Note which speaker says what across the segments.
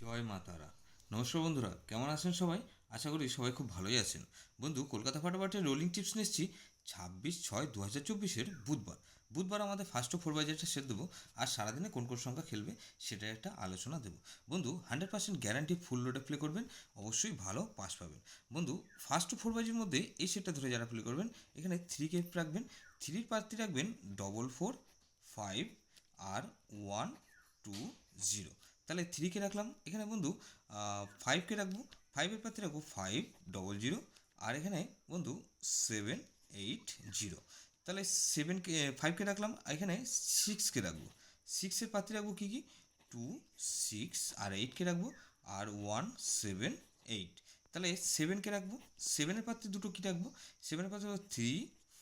Speaker 1: জয় মা তারা। নমস্কার বন্ধুরা, কেমন আছেন সবাই? আশা করি সবাই খুব ভালোই আছেন। বন্ধু, কলকাতা ফাটাফাটের রোলিং টিপস নিয়ে এসেছি 26/6/2024 বুধবার আমাদের ফার্স্ট ফোর বাজারটা সেট দেবো। আর সারাদিনে কোন কোন সংখ্যা খেলবে সেটা একটা আলোচনা দেবো। বন্ধু, 100% গ্যারান্টি ফুল লোডে প্লে করবেন, অবশ্যই ভালো পাস পাবেন। বন্ধু, ফার্স্ট ফোর বাজির মধ্যে এই সেটটা ধরে যারা প্লে করবেন, এখানে 3 রাখবেন। 3 রাখবেন 445 আর 120। তাহলে 3 রাখলাম এখানে বন্ধু। 5 রাখবো, 5 রাখবো 500। আর এখানে বন্ধু 780। তাহলে 5 রাখলাম, এখানে 6 রাখবো। 6 রাখবো কী কী, 2 6 আর 8 রাখবো, আর 178। তাহলে 7 রাখবো। 7 দুটো কী রাখবো, 7 3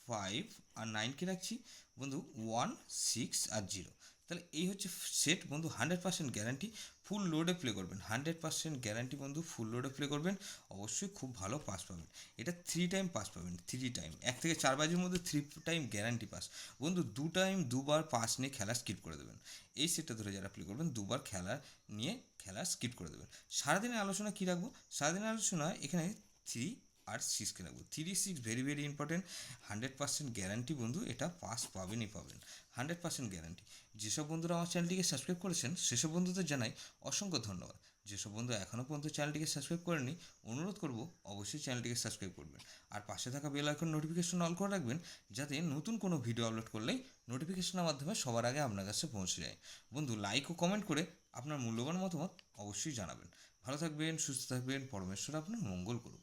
Speaker 1: 5 আর 9 রাখছি বন্ধু, 1 6 আর 0। তাহলে এই হচ্ছে সেট বন্ধু। 100% গ্যারান্টি ফুল লোডে প্লে করবেন। 100% গ্যারান্টি বন্ধু, ফুল লোডে প্লে করবেন, অবশ্যই খুব ভালো পাস পাবেন। এটা 3 টাইম পাস পাবেন, 3 টাইম। 1 থেকে 4 বাজির মধ্যে 3 টাইম গ্যারান্টি পাস। বন্ধু, 2 টাইম দুবার পাস নিয়ে খেলা স্কিপ করে দেবেন। এই সেটটা ধরে যারা প্লে করবেন, দুবার খেলা স্কিপ করে দেবেন। সারাদিনের আলোচনা কী রাখবো? সারাদিনের আলোচনা এখানে 3 আর 6 রাখবো। 3 6 ভেরি ভেরি ইম্পর্টেন্ট। 100% গ্যারান্টি বন্ধু, এটা পাস পাবেনই পাবেন, 100% গ্যারান্টি। যেসব বন্ধুরা আমার চ্যানেলটিকে সাবস্ক্রাইব করেছেন সেসব বন্ধুদের জানাই অসংখ্য ধন্যবাদ। যেসব বন্ধু এখনও পর্যন্ত চ্যানেলটিকে সাবস্ক্রাইব করেনি, অনুরোধ করব অবশ্যই চ্যানেলটিকে সাবস্ক্রাইব করবেন। আর পাশে থাকা বেল আইকন নোটিফিকেশন অল করে রাখবেন, যাতে নতুন কোনো ভিডিও আপলোড করলেই নোটিফিকেশনের মাধ্যমে সবার আগে আপনার কাছে পৌঁছে যায়। বন্ধু, লাইক ও কমেন্ট করে আপনার মূল্যবান মতামত অবশ্যই জানাবেন। ভালো থাকবেন, সুস্থ থাকবেন, পরমেশ্বর আপনার মঙ্গল করুন।